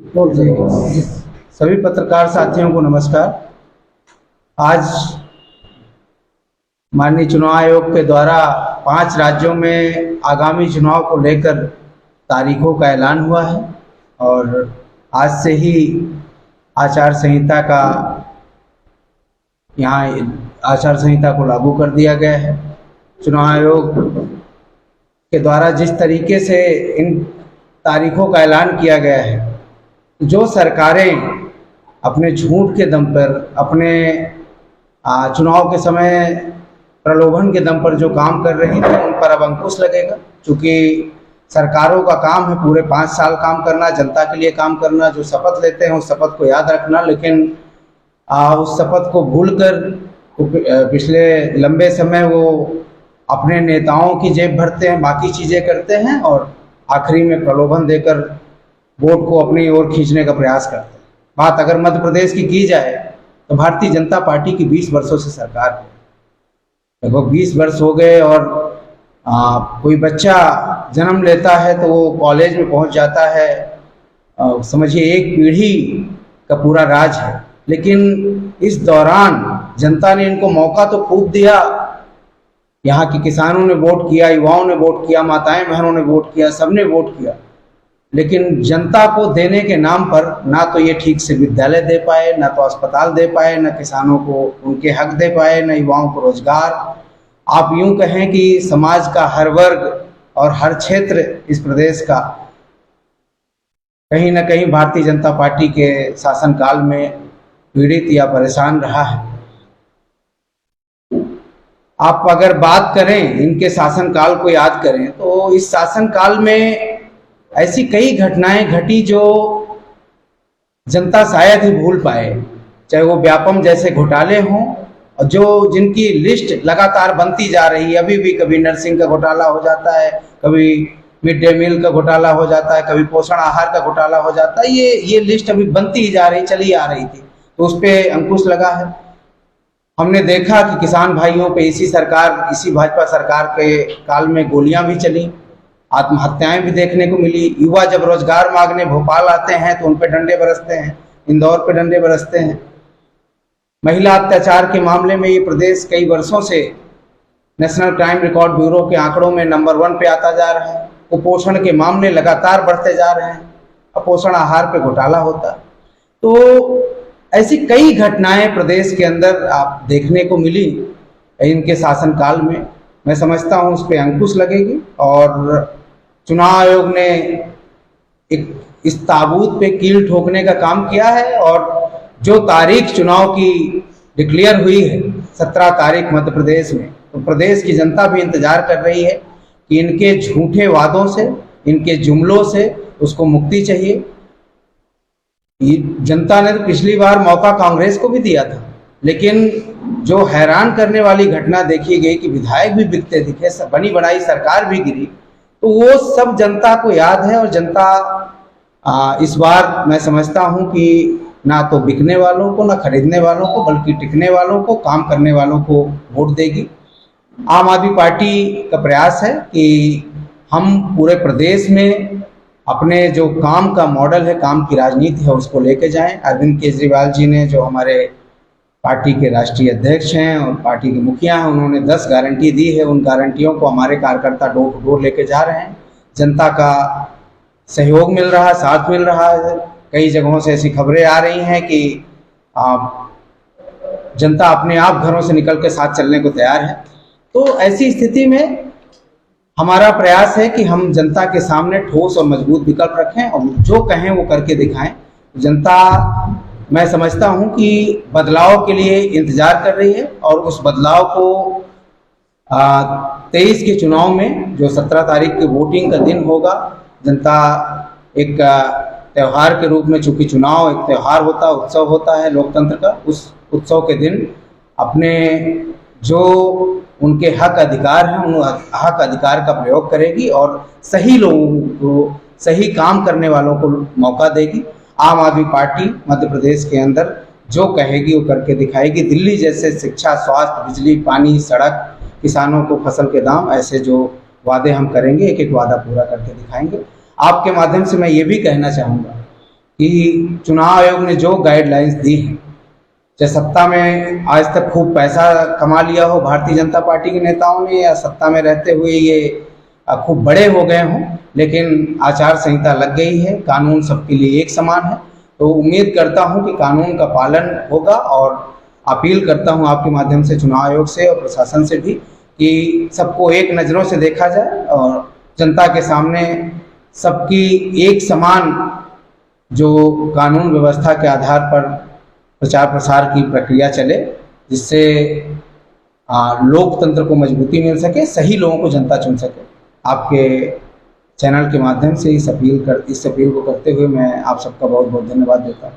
सभी पत्रकार साथियों को नमस्कार। आज माननीय चुनाव आयोग के द्वारा 5 राज्यों में आगामी चुनाव को लेकर तारीखों का ऐलान हुआ है और आज से ही आचार संहिता को लागू कर दिया गया है। चुनाव आयोग के द्वारा जिस तरीके से इन तारीखों का ऐलान किया गया है, जो सरकारें अपने झूठ के दम पर, अपने चुनाव के समय प्रलोभन के दम पर जो काम कर रही थी, उन पर अब अंकुश लगेगा। क्योंकि सरकारों का काम है पूरे 5 साल काम करना, जनता के लिए काम करना। जो शपथ लेते हैं उस शपथ को याद रखना, लेकिन उस शपथ को भूलकर पिछले लंबे समय वो अपने नेताओं की जेब भरते हैं, बाकी चीज़ें करते हैं और आखिरी में प्रलोभन देकर वोट को अपनी ओर खींचने का प्रयास करते हैं। बात अगर मध्य प्रदेश की जाए तो भारतीय जनता पार्टी की 20 वर्षों से सरकार है। लगभग 20 वर्ष हो गए और कोई बच्चा जन्म लेता है तो वो कॉलेज में पहुंच जाता है, समझिए एक पीढ़ी का पूरा राज है। लेकिन इस दौरान जनता ने इनको मौका तो खूब दिया। यहाँ के किसानों ने वोट किया, युवाओं ने वोट किया, माताएं बहनों ने वोट किया, सबने वोट किया। लेकिन जनता को देने के नाम पर ना तो ये ठीक से विद्यालय दे पाए, ना तो अस्पताल दे पाए, ना किसानों को उनके हक दे पाए, ना युवाओं को रोजगार। आप यूं कहें कि समाज का हर वर्ग और हर क्षेत्र इस प्रदेश का कहीं ना कहीं भारतीय जनता पार्टी के शासनकाल में पीड़ित या परेशान रहा है। आप अगर बात करें इनके शासनकाल को याद करें तो इस शासनकाल में ऐसी कई घटनाएं घटी जो जनता शायद ही भूल पाए। चाहे वो व्यापम जैसे घोटाले हों और जिनकी लिस्ट लगातार बनती जा रही है। अभी भी कभी नर्सिंग का घोटाला हो जाता है, कभी मिड डे मील का घोटाला हो जाता है, कभी पोषण आहार का घोटाला हो जाता है। ये लिस्ट अभी बनती ही जा रही, चली आ रही थी, तो उस पर अंकुश लगा है। हमने देखा कि किसान भाइयों पे इसी भाजपा सरकार के काल में गोलियां भी चली, आत्महत्याएं भी देखने को मिली। युवा जब रोजगार मांगने भोपाल आते हैं तो उन पे डंडे बरसते हैं, इंदौर पे डंडे बरसते हैं। महिला अत्याचार के मामले में ये प्रदेश कई वर्षों से नेशनल क्राइम रिकॉर्ड ब्यूरो के आंकड़ों में नंबर 1 पे आता जा रहा है। कुपोषण के मामले लगातार बढ़ते जा रहे हैं, अपोषण आहार पे घोटाला होता। तो ऐसी कई घटनाएं प्रदेश के अंदर आप देखने को मिली इनके शासनकाल में। मैं समझता हूं उस पर अंकुश लगेगी और चुनाव आयोग ने इस ताबूत पे कील ठोकने का काम किया है। और जो तारीख चुनाव की डिक्लेयर हुई है 17 तारीख मध्य प्रदेश में, तो प्रदेश की जनता भी इंतजार कर रही है कि इनके झूठे वादों से, इनके जुमलों से उसको मुक्ति चाहिए। जनता ने तो पिछली बार मौका कांग्रेस को भी दिया था, लेकिन जो हैरान करने वाली घटना देखी गई कि विधायक भी बिकते दिखे, बनी बनाई सरकार भी गिरी, तो वो सब जनता को याद है। और जनता इस बार मैं समझता हूं कि ना तो बिकने वालों को, ना खरीदने वालों को, बल्कि टिकने वालों को, काम करने वालों को वोट देगी। आम आदमी पार्टी का प्रयास है कि हम पूरे प्रदेश में अपने जो काम का मॉडल है, काम की राजनीति है, उसको लेके जाएं। अरविंद केजरीवाल जी ने, जो हमारे पार्टी के राष्ट्रीय अध्यक्ष हैं और पार्टी के मुखिया हैं, उन्होंने 10 गारंटी दी है। उन गारंटियों को हमारे कार्यकर्ता डोर टू डोर लेके जा रहे हैं। जनता का सहयोग मिल रहा है, साथ मिल रहा है। कई जगहों से ऐसी खबरें आ रही हैं कि जनता अपने आप घरों से निकल के साथ चलने को तैयार है। तो ऐसी स्थिति में हमारा प्रयास है कि हम जनता के सामने ठोस और मजबूत विकल्प रखें और जो कहें वो करके दिखाएं। जनता, मैं समझता हूं कि बदलाव के लिए इंतजार कर रही है और उस बदलाव को 23 के चुनाव में, जो 17 तारीख के वोटिंग का दिन होगा, जनता एक त्यौहार के रूप में, चूंकि चुनाव एक त्यौहार होता है, उत्सव होता है लोकतंत्र का, उस उत्सव के दिन अपने जो उनके हक अधिकार हैं, उन हक अधिकार का प्रयोग करेगी और सही लोगों को, सही काम करने वालों को मौका देगी। आम आदमी पार्टी मध्य प्रदेश के अंदर जो कहेगी वो करके दिखाएगी। दिल्ली जैसे शिक्षा, स्वास्थ्य, बिजली, पानी, सड़क, किसानों को फसल के दाम, ऐसे जो वादे हम करेंगे, एक एक वादा पूरा करके दिखाएंगे। आपके माध्यम से मैं ये भी कहना चाहूँगा कि चुनाव आयोग ने जो गाइडलाइंस दी हैं, चाहे सत्ता में आज तक खूब पैसा कमा लिया हो भारतीय जनता पार्टी के नेताओं ने, या सत्ता में रहते हुए ये खूब बड़े हो गए हों, लेकिन आचार संहिता लग गई है, कानून सबके लिए एक समान है। तो उम्मीद करता हूं कि कानून का पालन होगा, और अपील करता हूं आपके माध्यम से चुनाव आयोग से और प्रशासन से भी कि सबको एक नज़रों से देखा जाए और जनता के सामने सबकी एक समान जो कानून व्यवस्था के आधार पर प्रचार प्रसार की प्रक्रिया चले, जिससे लोकतंत्र को मजबूती मिल सके, सही लोगों को जनता चुन सके। आपके चैनल के माध्यम से इस अपील को करते हुए मैं आप सबका बहुत बहुत धन्यवाद देता हूँ।